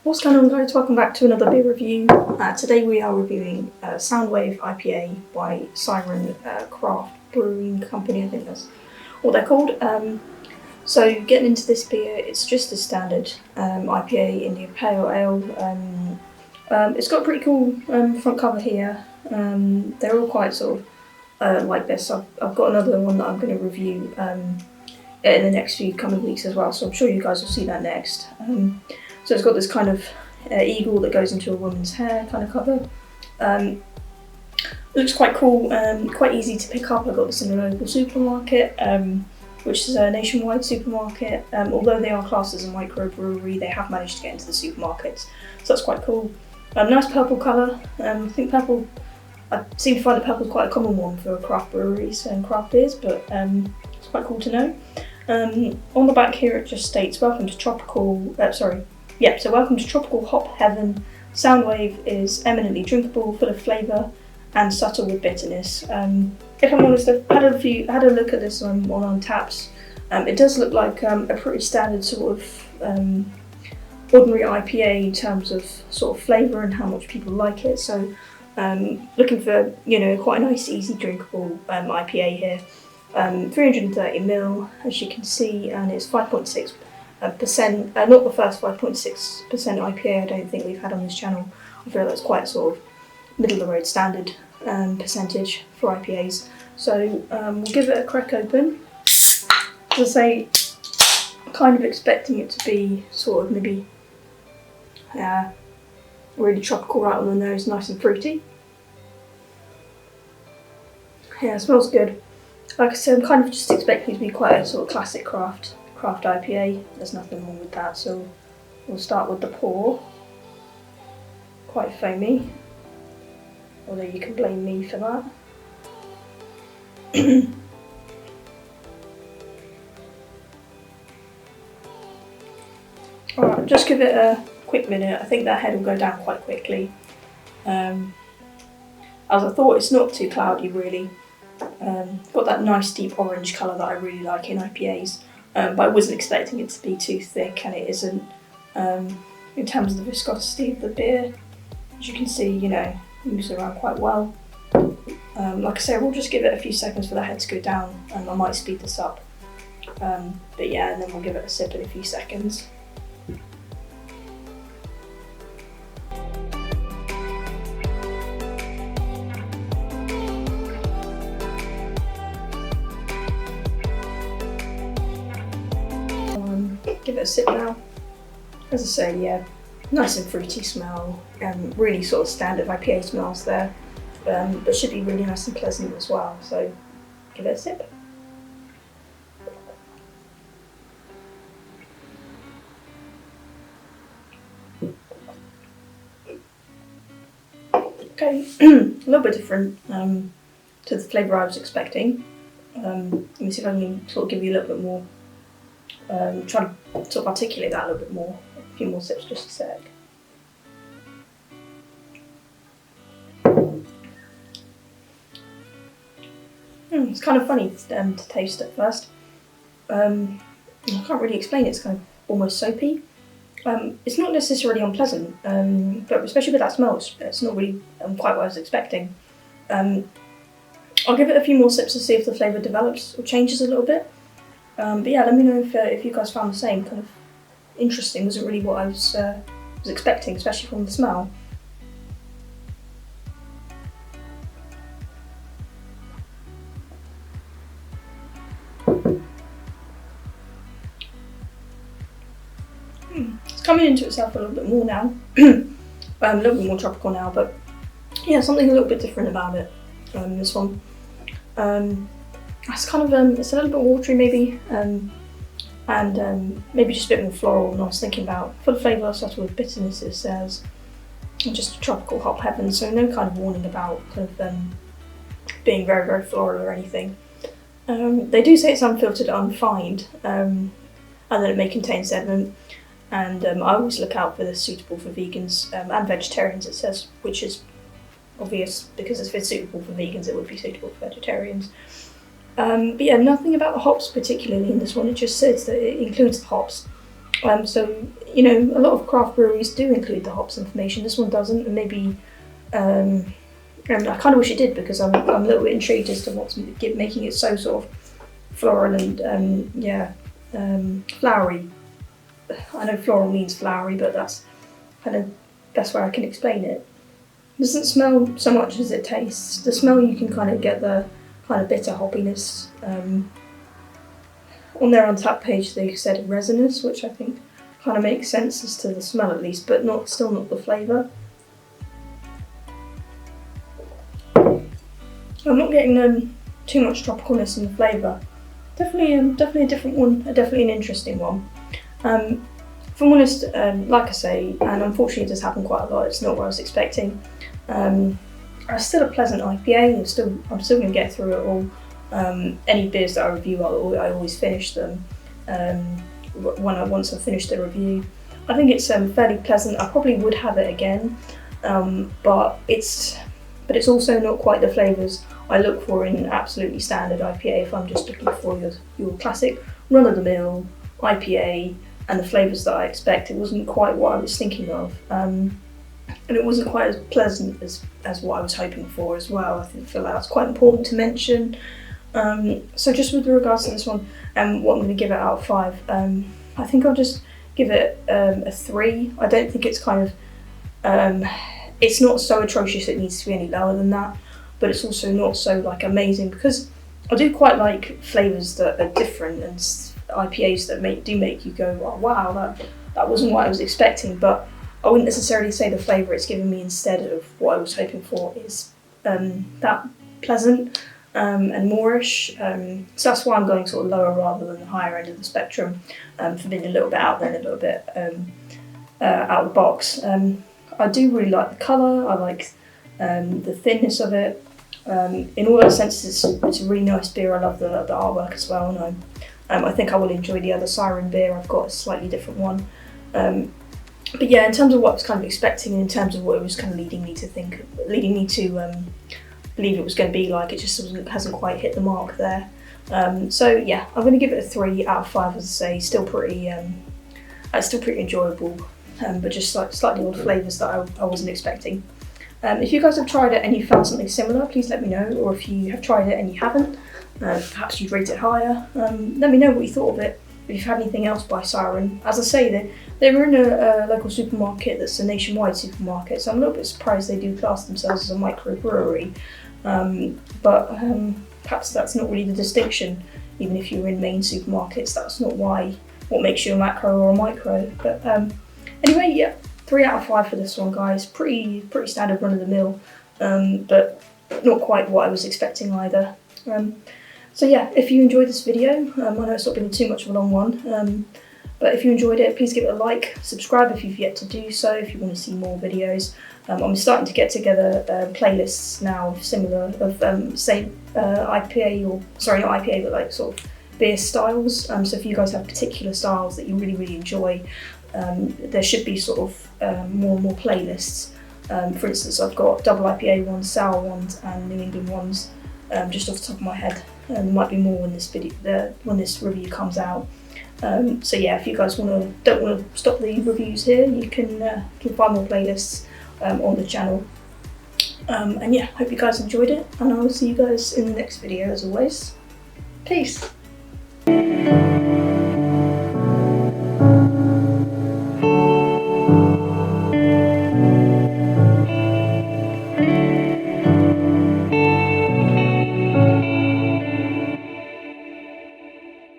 What's going on, guys? Welcome back to another beer review. Today we are reviewing Soundwave IPA by Siren Craft Brewing Company, I think that's what they're called. So getting into this beer, it's just a standard IPA India Pale Ale. It's got a pretty cool front cover here. They're all quite sort of like this. I've got another one that I'm going to review in the next few coming weeks as well, so I'm sure you guys will see that next. So it's got this kind of eagle that goes into a woman's hair kind of cover. It looks quite cool, quite easy to pick up. I got this in a local supermarket, which is a nationwide supermarket. Although they are classed as a microbrewery, they have managed to get into the supermarkets, so that's quite cool. Nice purple colour. I think purple, I seem to find that purple is quite a common one for craft breweries and craft beers, but it's quite cool to know. On the back here it just states, welcome to tropical hop heaven. Soundwave is eminently drinkable, full of flavour and subtle with bitterness. If I'm honest, I've had a look at this on Untaps. It does look like a pretty standard sort of ordinary IPA in terms of sort of flavour and how much people like it. So looking for, quite a nice, easy drinkable IPA here. 330ml, as you can see, and it's 5.6%. Not the first 5.6% IPA I don't think we've had on this channel. I feel that's quite sort of middle of the road standard percentage for IPAs. So we'll give it a crack open. As I say, kind of expecting it to be sort of maybe really tropical right on the nose, nice and fruity. Yeah, it smells good. Like I said, I'm kind of just expecting it to be quite a sort of classic craft IPA. There's nothing wrong with that, so we'll start with the pour. Quite foamy, although you can blame me for that. Alright, just give it a quick minute. I think that head will go down quite quickly. As I thought, it's not too cloudy really. Got that nice deep orange colour that I really like in IPAs, but I wasn't expecting it to be too thick, and it isn't. In terms of the viscosity of the beer, as you can see, it moves around quite well. Like I say, we'll just give it a few seconds for the head to go down, and I might speed this up. But yeah, and then we'll give it a sip in a few seconds. Give it a sip now. As I say, yeah, nice and fruity smell, really sort of standard IPA smells there, but should be really nice and pleasant as well, so give it a sip. Okay, a little bit different to the flavour I was expecting. Let me see if I can sort of give you a little bit more. Try to sort of articulate that a little bit more. A few more sips, just a sec. It's kind of funny to taste at first. I can't really explain it. It's kind of almost soapy. It's not necessarily unpleasant, but especially with that smell, it's not really quite what I was expecting. I'll give it a few more sips to see if the flavour develops or changes a little bit. But yeah, let me know if you guys found the same. Kind of interesting. Wasn't really what I was expecting, especially from the smell. It's coming into itself a little bit more now. A little bit more tropical now, but yeah, something a little bit different about it. This one. It's kind of it's a little bit watery maybe, and maybe just a bit more floral than I was thinking about. Full of flavour, subtle with bitterness, it says, and just a tropical hop heaven. So no kind of warning about kind of being very, very floral or anything. They do say it's unfiltered, unfined, and then it may contain sediment. And I always look out for this suitable for vegans and vegetarians. It says, which is obvious because if it's suitable for vegans, it would be suitable for vegetarians. But yeah, nothing about the hops particularly in this one. It just says that it includes the hops. So, you know, a lot of craft breweries do include the hops information. This one doesn't, and maybe, and I kind of wish it did, because I'm a little bit intrigued as to what's making it so sort of floral and flowery. I know floral means flowery, but that's kind of best way I can explain it. It doesn't smell so much as it tastes. The smell, you can kind of get the kind of bitter hoppiness. On their Untapped page they said resinous, which I think kind of makes sense as to the smell at least, but still not the flavour. I'm not getting too much tropicalness in the flavour. Definitely a different one, definitely an interesting one. If I'm honest, like I say, and unfortunately it does happen quite a lot, it's not what I was expecting. It's still a pleasant IPA, I'm still going to get through it all. Any beers that I review, I always finish them once I've finished the review. I think it's fairly pleasant. I probably would have it again, but it's also not quite the flavours I look for in an absolutely standard IPA. If I'm just looking for your classic run-of-the-mill IPA and the flavours that I expect, it wasn't quite what I was thinking of, and it wasn't quite as pleasant as what I was hoping for as well. I feel like that's quite important to mention. So just with regards to this one, what I'm going to give it out of 5, I think I'll just give it a 3. I don't think it's kind of, it's not so atrocious it needs to be any lower than that, but it's also not so like amazing, because I do quite like flavours that are different and IPAs that do make you go, oh, wow, that wasn't what I was expecting, but I wouldn't necessarily say the flavour it's given me instead of what I was hoping for is that pleasant and moreish. So that's why I'm going sort of lower rather than the higher end of the spectrum, for being a little bit out there and a little bit out of the box. I do really like the colour, I like the thinness of it. In all those senses, it's a really nice beer. I love the artwork as well, and I think I will enjoy the other Siren beer. I've got a slightly different one. But yeah, in terms of what I was kind of expecting, and in terms of what it was kind of leading me to believe it was going to be like, it just hasn't quite hit the mark there. So yeah, I'm going to give it a 3 out of 5, as I say. Still pretty enjoyable, but just slightly odd flavours that I wasn't expecting. If you guys have tried it and you found something similar, please let me know. Or if you have tried it and you haven't, perhaps you'd rate it higher. Let me know what you thought of it. If you've had anything else by Siren. As I say, they were in a local supermarket that's a nationwide supermarket, so I'm a little bit surprised they do class themselves as a microbrewery. But perhaps that's not really the distinction. Even if you're in main supermarkets, that's not what makes you a macro or a micro. But anyway, yeah, 3 out of 5 for this one, guys. Pretty standard run of the mill, but not quite what I was expecting either. So yeah, if you enjoyed this video, I know it's not been too much of a long one, but if you enjoyed it, please give it a like, subscribe if you've yet to do so, if you want to see more videos. I'm starting to get together playlists now of IPA, or sorry, not IPA, but like sort of beer styles. So if you guys have particular styles that you really enjoy, there should be sort of more and more playlists. For instance, I've got double IPA ones, sour ones, and New England ones, just off the top of my head. There might be more when this review comes out. So yeah, if you guys don't want to stop the reviews here, you can find more playlists on the channel. And yeah, hope you guys enjoyed it, and I will see you guys in the next video as always. Peace.